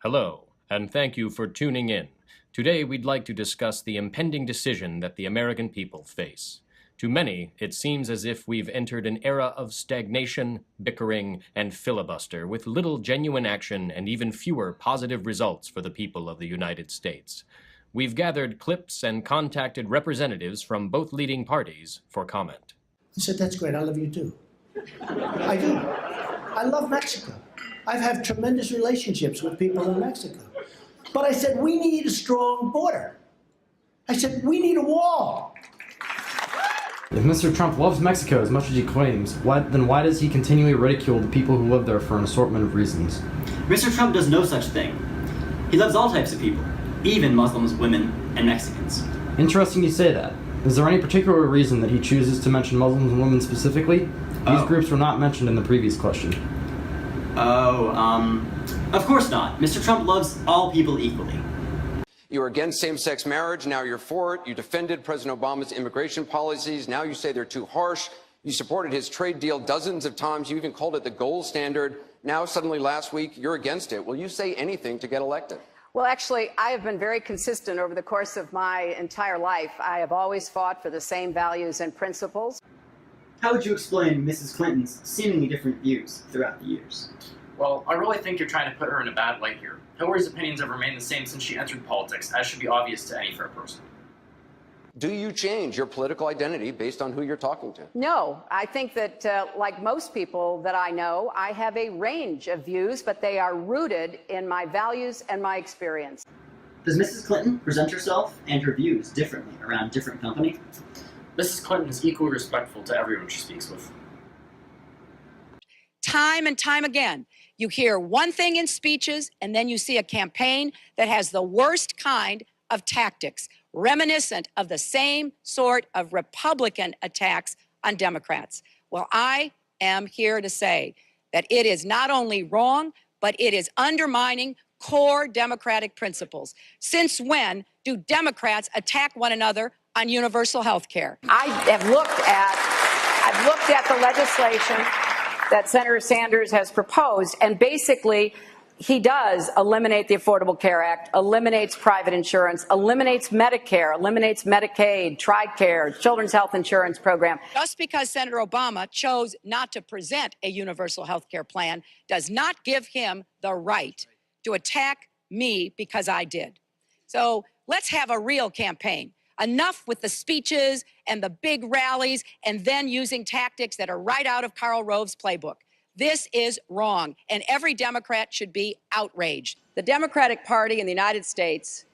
Hello, and thank you for tuning in. Today we'd like to discuss the impending decision that the American people face. To many, it seems as if we've entered an era of stagnation, bickering, and filibuster with little genuine action and even fewer positive results for the people of the United States. We've gathered clips and contacted representatives from both leading parties for comment. I said, that's great, I love you too. I do. I love Mexico. I've had tremendous relationships with people in Mexico. But I said, we need a strong border. I said, we need a wall. If Mr. Trump loves Mexico as much as he claims, then why does he continually ridicule the people who live there for an assortment of reasons? Mr. Trump does no such thing. He loves all types of people, even Muslims, women, and Mexicans. Interesting you say that. Is there any particular reason that he chooses to mention Muslims and women specifically? These groups were not mentioned in the previous question. Of course not. Mr. Trump loves all people equally. You were against same-sex marriage, now you're for it. You defended President Obama's immigration policies, now you say they're too harsh. You supported his trade deal dozens of times, you even called it the gold standard. Now suddenly last week, you're against it. Will you say anything to get elected? Well, actually, I have been very consistent over the course of my entire life. I have always fought for the same values and principles. How would you explain Mrs. Clinton's seemingly different views throughout the years? Well, I really think you're trying to put her in a bad light here. Hillary's opinions have remained the same since she entered politics, as should be obvious to any fair person. Do you change your political identity based on who you're talking to? No, I think that, like most people that I know, I have a range of views, but they are rooted in my values and my experience. Does Mrs. Clinton present herself and her views differently around different company? Mrs. Clinton is equally respectful to everyone she speaks with. Time and time again, you hear one thing in speeches, and then you see a campaign that has the worst kind of tactics, reminiscent of the same sort of Republican attacks on Democrats. Well, I am here to say that it is not only wrong, but it is undermining core democratic principles. Since when do Democrats attack one another on universal health care? I've looked at the legislation that Senator Sanders has proposed, and basically he does eliminate the Affordable Care Act, eliminates private insurance, eliminates Medicare, eliminates Medicaid, TRICARE, Children's Health Insurance Program. Just because Senator Obama chose not to present a universal health care plan does not give him the right to attack me because I did. So let's have a real campaign. Enough with the speeches and the big rallies and then using tactics that are right out of Karl Rove's playbook. This is wrong, and every Democrat should be outraged. The Democratic Party in the United States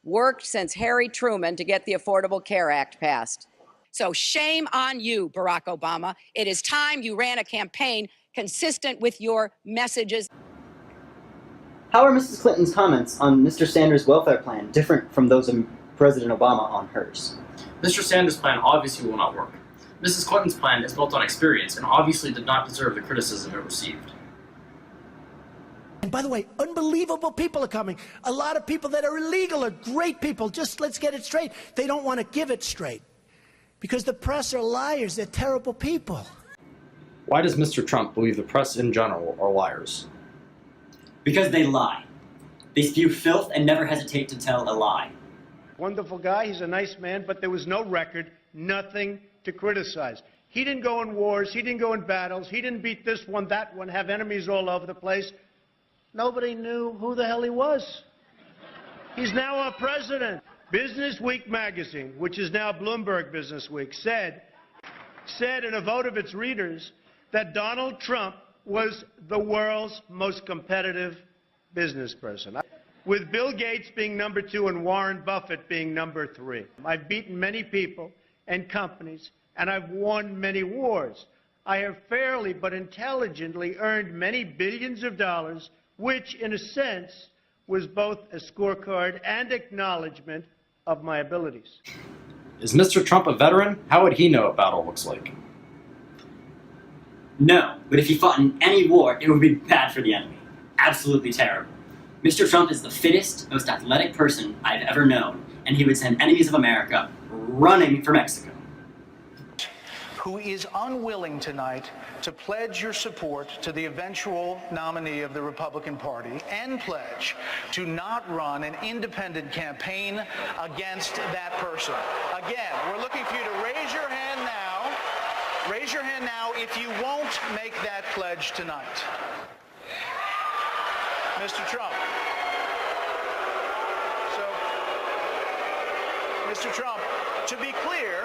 worked since Harry Truman to get the Affordable Care Act passed. So shame on you, Barack Obama. It is time you ran a campaign consistent with your messages. How are Mrs. Clinton's comments on Mr. Sanders' welfare plan different from those of President Obama on hers? Mr. Sanders' plan obviously will not work. Mrs. Clinton's plan is built on experience and obviously did not deserve the criticism it received. And by the way, unbelievable people are coming. A lot of people that are illegal are great people. Just let's get it straight. They don't want to give it straight. Because the press are liars. They're terrible people. Why does Mr. Trump believe the press in general are liars? Because they lie. They spew filth and never hesitate to tell a lie. Wonderful guy, he's a nice man, but there was no record, nothing to criticize. He didn't go in wars, he didn't go in battles, he didn't beat this one, that one, have enemies all over the place. Nobody knew who the hell he was. He's now our president. Business Week magazine, which is now Bloomberg Business Week, said in a vote of its readers that Donald Trump was the world's most competitive business person, with Bill Gates being number 2 and Warren Buffett being number 3. I've beaten many people and companies, and I've won many wars. I have fairly but intelligently earned many billions of dollars, which, in a sense, was both a scorecard and acknowledgement of my abilities. Is Mr. Trump a veteran? How would he know what battle looks like? No, but if he fought in any war, it would be bad for the enemy. Absolutely terrible. Mr. Trump is the fittest, most athletic person I've ever known, and he would send enemies of America running for Mexico. who is unwilling tonight to pledge your support to the eventual nominee of the Republican Party and pledge to not run an independent campaign against that person. Again, we're looking for you to raise your hand now. Raise your hand now if you won't make that pledge tonight. Mr. Trump. Mr. Trump, to be clear,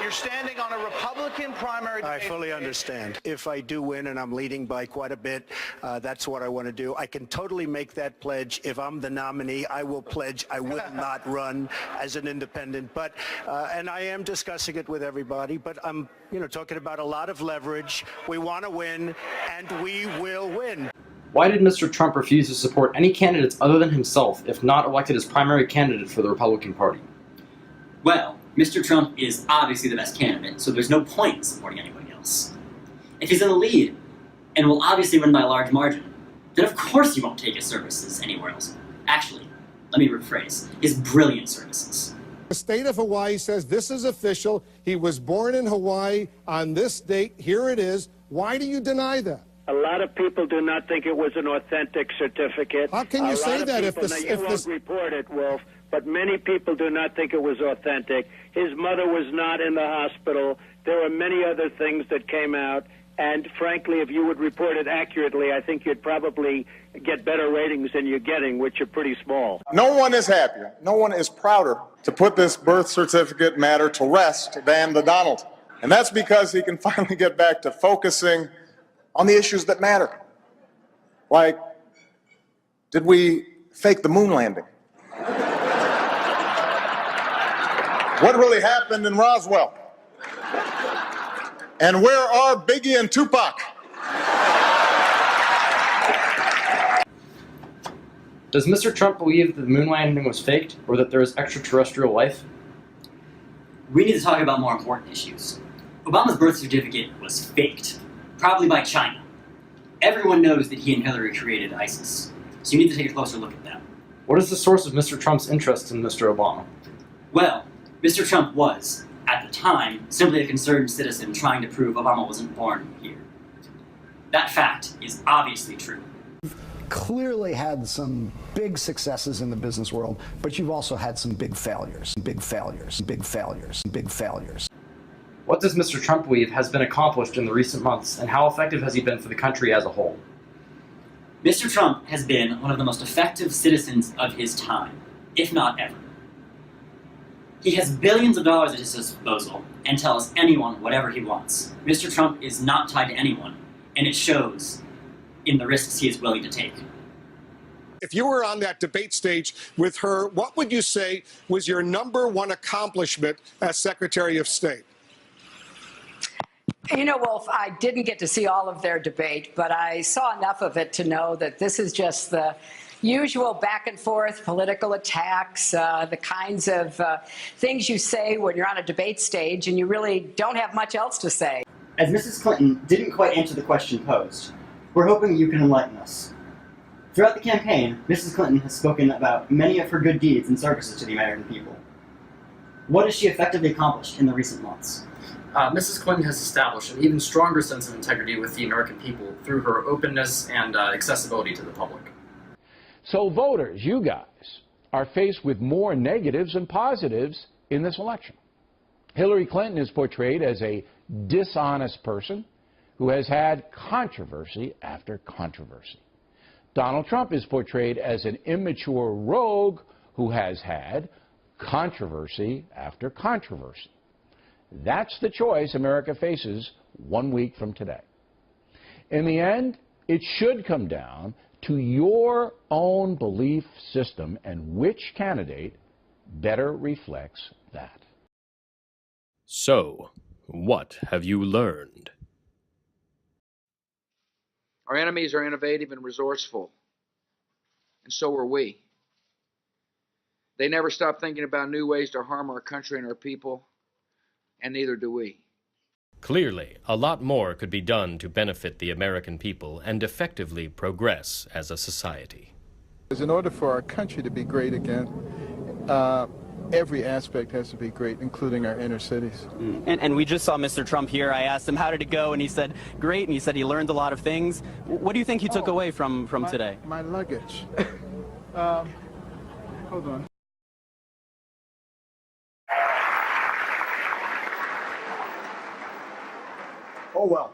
you're standing on a Republican primary debate. I fully understand. If I do win and I'm leading by quite a bit, that's what I want to do. I can totally make that pledge. If I'm the nominee, I will pledge I will not run as an independent. But and I am discussing it with everybody, but I'm talking about a lot of leverage. We want to win, and we will win. Why did Mr. Trump refuse to support any candidates other than himself if not elected as primary candidate for the Republican Party? Well, Mr. Trump is obviously the best candidate, so there's no point in supporting anybody else. If he's in the lead, and will obviously win by a large margin, then of course he won't take his services anywhere else. Actually, let me rephrase, his brilliant services. The state of Hawaii says this is official. He was born in Hawaii on this date. Here it is. Why do you deny that? A lot of people do not think it was an authentic certificate. How can you say that if this... You won't report it, Wolf, but many people do not think it was authentic. His mother was not in the hospital. There were many other things that came out. And frankly, if you would report it accurately, I think you'd probably get better ratings than you're getting, which are pretty small. No one is happier, no one is prouder to put this birth certificate matter to rest than the Donald. And that's because he can finally get back to focusing on the issues that matter. Like, did we fake the moon landing? What really happened in Roswell? And where are Biggie and Tupac? Does Mr. Trump believe that the moon landing was faked or that there is extraterrestrial life? We need to talk about more important issues. Obama's birth certificate was faked, probably by China. Everyone knows that he and Hillary created ISIS, so you need to take a closer look at that. What is the source of Mr. Trump's interest in Mr. Obama? Well, Mr. Trump was, at the time, simply a concerned citizen trying to prove Obama wasn't born here. That fact is obviously true. Clearly had some big successes in the business world, but you've also had some big failures, big failures, big failures, big failures. What does Mr. Trump believe has been accomplished in the recent months, and how effective has he been for the country as a whole? Mr. Trump has been one of the most effective citizens of his time, if not ever. He has billions of dollars at his disposal and tells anyone whatever he wants. Mr. Trump is not tied to anyone, and it shows in the risks he is willing to take. If you were on that debate stage with her, what would you say was your #1 accomplishment as Secretary of State? You know, Wolf, I didn't get to see all of their debate, but I saw enough of it to know that this is just the usual back and forth political attacks, the kinds of things you say when you're on a debate stage and you really don't have much else to say. As Mrs. Clinton didn't quite answer the question posed, we're hoping you can enlighten us. Throughout the campaign, Mrs. Clinton has spoken about many of her good deeds and services to the American people. What has she effectively accomplished in the recent months? Mrs. Clinton has established an even stronger sense of integrity with the American people through her openness and accessibility to the public. So voters, you guys, are faced with more negatives than positives in this election. Hillary Clinton is portrayed as a dishonest person who has had controversy after controversy. Donald Trump is portrayed as an immature rogue who has had controversy after controversy. That's the choice America faces 1 week from today. In the end, it should come down to your own belief system and which candidate better reflects that. So, what have you learned? Our enemies are innovative and resourceful, and so are we. They never stop thinking about new ways to harm our country and our people, and neither do we. Clearly, a lot more could be done to benefit the American people and effectively progress as a society. In order for our country to be great again, every aspect has to be great, including our inner cities. And we just saw Mr. Trump here. I asked him, how did it go? And he said, great. And he said he learned a lot of things. What do you think he took away from today? My luggage. Hold on. Oh, well.